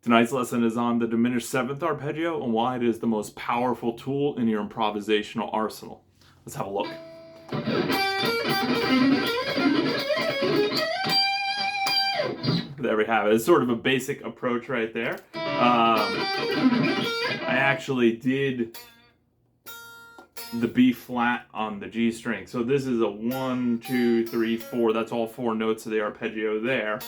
Tonight's lesson is on the diminished seventh arpeggio and why it is the most powerful tool in your improvisational arsenal. Let's have a look. There we have it. It's sort of a basic approach right there. I actually did the B flat on the G string. So this is a 1, 2, 3, 4. That's all 4 notes of the arpeggio there.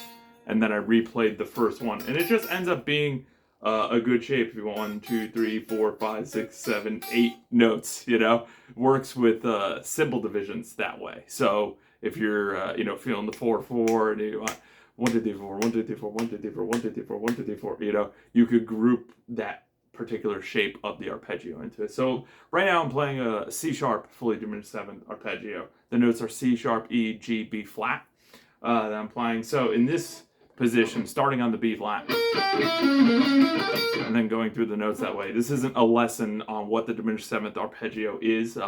And then I replayed the first one. And it just ends up being a good shape. If you want 1, 2, 3, 4, 5, 6, 7, 8 notes, you know, works with simple divisions that way. So if you're, feeling the 4, 4, and you want 1, 2, 3, 4, 1, 2, 3, 4, 1, 2, 3, 4, 1, 2, 3, 4, 1, 2, 3, 4, you could group that particular shape of the arpeggio into it. So right now I'm playing a C sharp fully diminished seventh arpeggio. The notes are C sharp, E, G, B flat that I'm playing. So in this position, starting on the B flat and then going through the notes that way. This isn't a lesson on what the diminished seventh arpeggio is.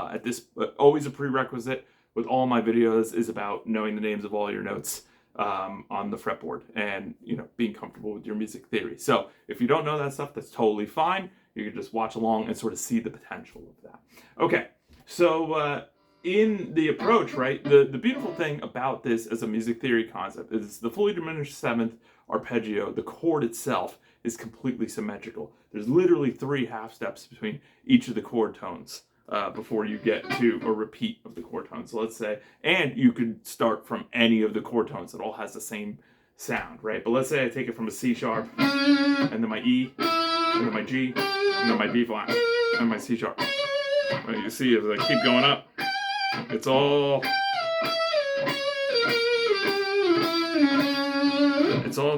Always a prerequisite with all my videos is about knowing the names of all your notes on the fretboard and being comfortable with your music theory. So if you don't know that stuff, that's totally fine. You can just watch along and sort of see the potential of that. Okay, so in the approach, right, the beautiful thing about this as a music theory concept is the fully diminished seventh arpeggio, the chord itself is completely symmetrical. There's literally 3 half steps between each of the chord tones before you get to a repeat of the chord tones. So let's say, and you could start from any of the chord tones. It all has the same sound, right? But let's say I take it from a C sharp, and then my E, and then my G, and then my B flat, and my C sharp. Well, you see as I keep going up, it's all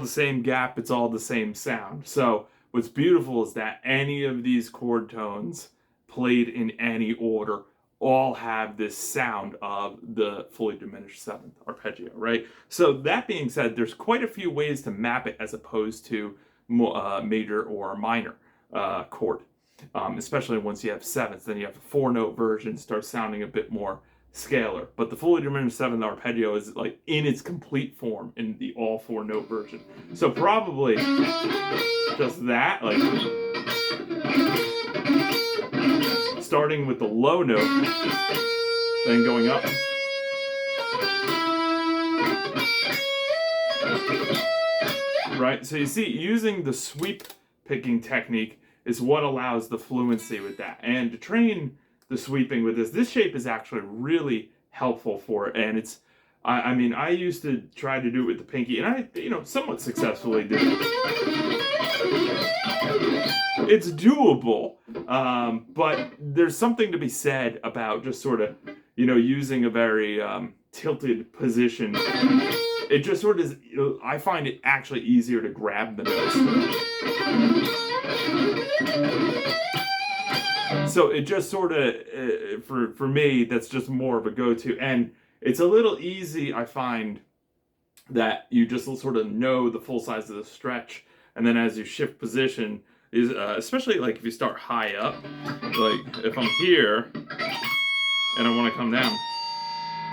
the same gap, it's all the same sound. So what's beautiful is that any of these chord tones played in any order all have this sound of the fully diminished seventh arpeggio, right? So that being said, there's quite a few ways to map it as opposed to major or minor chord, especially once you have sevenths. Then you have a 4-note version, starts sounding a bit more scalar. But the fully diminished seventh arpeggio is like in its complete form in the all 4-note version. So probably just that, like starting with the low note, then going up. Right, so you see, using the sweep picking technique is what allows the fluency with that. And to train the sweeping with this shape is actually really helpful for it. And it's, I used to try to do it with the pinky, and I, somewhat successfully did it. It's doable, but there's something to be said about just sort of, using a very tilted position. It just sort of is, I find it actually easier to grab the notes. So it just sort of, for me, that's just more of a go-to. And it's a little easy, I find, that you just sort of know the full size of the stretch. And then as you shift position, is especially like if you start high up, like if I'm here and I want to come down,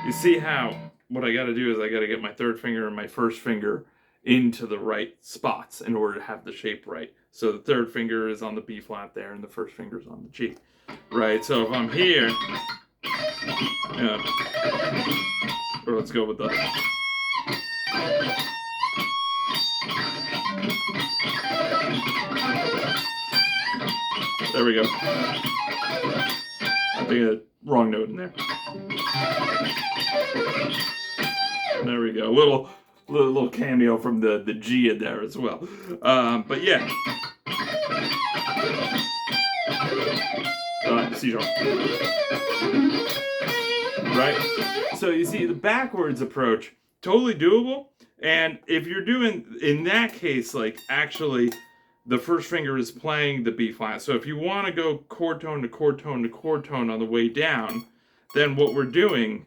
you see how what I got to do is I got to get my third finger and my first finger into the right spots in order to have the shape right. So the third finger is on the B flat there and the first finger is on the G, right? So if I'm here, or let's go with the, there we go. I think a wrong note in there. There we go. A little cameo from the G in there as well. But yeah. C sharp. Right? So you see the backwards approach, totally doable. And if you're doing, in that case, like actually the first finger is playing the B flat. So if you want to go chord tone to chord tone to chord tone on the way down, then what we're doing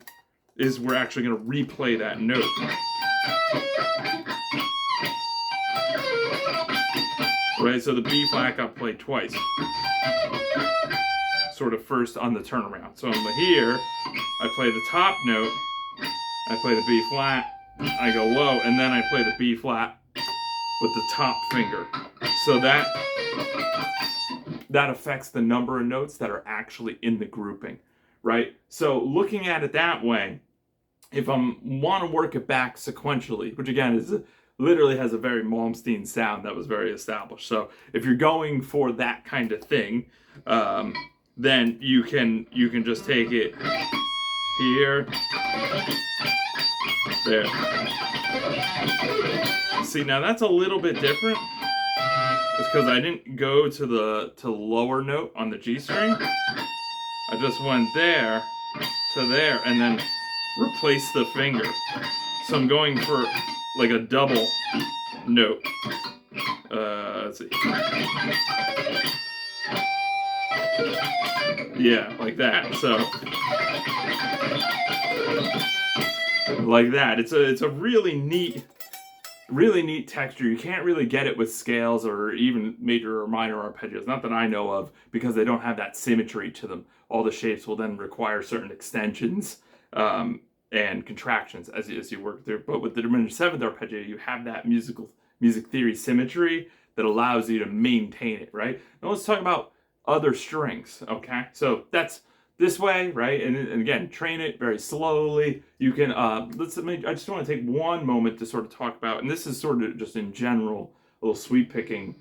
is we're actually going to replay that note. Right, so the B flat got played twice. Sort of first on the turnaround. So I'm here, I play the top note, I play the B flat, I go low, and then I play the B flat with the top finger. So that affects the number of notes that are actually in the grouping, right? So looking at it that way, if I want to work it back sequentially, which again is literally has a very Malmsteen sound that was very established. So if you're going for that kind of thing, then you can just take it here, there. See, now that's a little bit different. It's because I didn't go to the lower note on the G string. I just went there to there and then replace the finger. So I'm going for like a double note. Let's see. Yeah, like that. So like that. It's a really neat texture. You can't really get it with scales or even major or minor arpeggios. Not that I know of, because they don't have that symmetry to them. All the shapes will then require certain extensions and contractions as you work through. But with the diminished seventh arpeggio, you have that music theory symmetry that allows you to maintain it, right? Now let's talk about other strings, okay? So that's this way, right? And again, train it very slowly. You can, I just want to take one moment to sort of talk about, and this is sort of just in general, a little sweep picking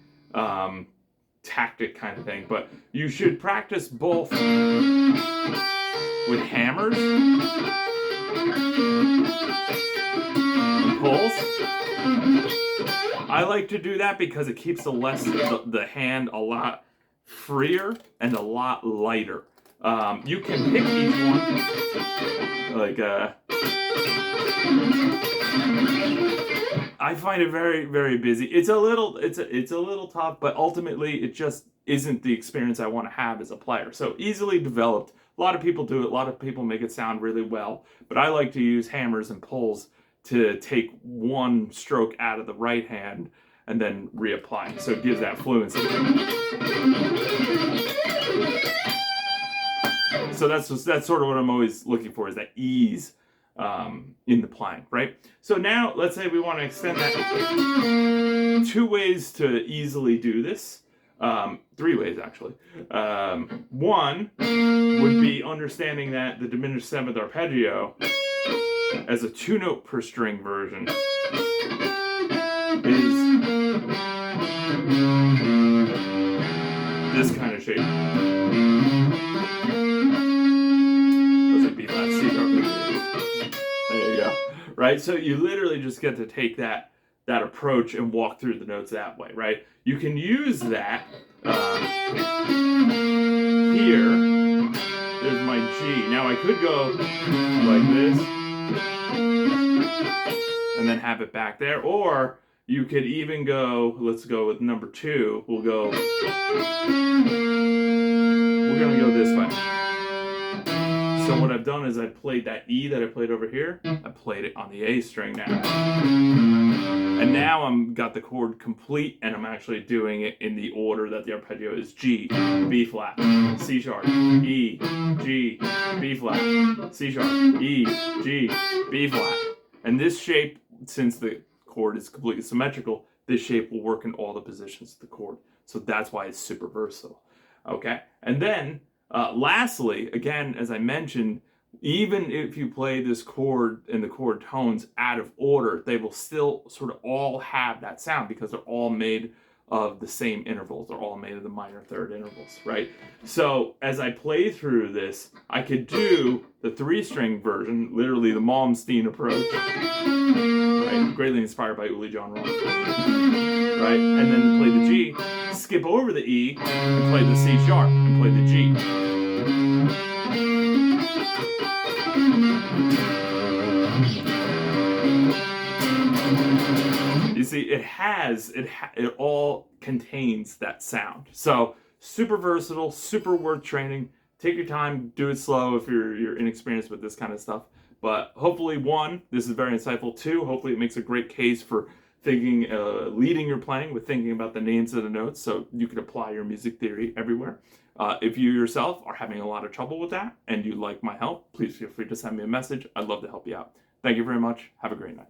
tactic kind of thing, but you should practice both with hammers and pulls. I like to do that because it keeps the hand a lot freer and a lot lighter. You can pick each one, like I find it very, very busy. It's a little tough, but ultimately it just isn't the experience I want to have as a player. So easily developed. A lot of people do it. A lot of people make it sound really well, but I like to use hammers and pulls to take one stroke out of the right hand and then reapply. So it gives that fluency. So that's sort of what I'm always looking for, is that ease in the playing, right? So now let's say we want to extend that. 2 ways to easily do this. 3 ways actually. One would be understanding that the diminished seventh arpeggio as a 2-note per string version is this kind of shape. B flat, C sharp. There you go. Right? So you literally just get to take that approach and walk through the notes that way, right? You can use that here. There's my G. Now I could go like this and then have it back there, or you could even go, let's go with number 2. We're gonna go this way. So what I've done is I played that E that I played over here. I played it on the A string now. And now I'm got the chord complete, and I'm actually doing it in the order that the arpeggio is: G, B flat, C sharp, E, G, B flat, C sharp, E, G, B flat. And this shape, since the chord is completely symmetrical, this shape will work in all the positions of the chord. So that's why it's super versatile. Okay? And then lastly, again, as I mentioned, even if you play this chord and the chord tones out of order, they will still sort of all have that sound because they're all made of the same intervals. They're all made of the minor third intervals, right? So as I play through this, I could do the 3-string version, literally the Malmsteen approach, right? Greatly inspired by Uli John Roth, right? And then play the G, skip over the E, and play the C sharp, and play the G. You see, it all contains that sound. So super versatile, super worth training. Take your time, do it slow if you're inexperienced with this kind of stuff. But hopefully, 1, this is very insightful. 2, hopefully it makes a great case for thinking, leading your playing with thinking about the names of the notes, so you can apply your music theory everywhere. If you yourself are having a lot of trouble with that and you'd like my help, please feel free to send me a message. I'd love to help you out. Thank you very much. Have a great night.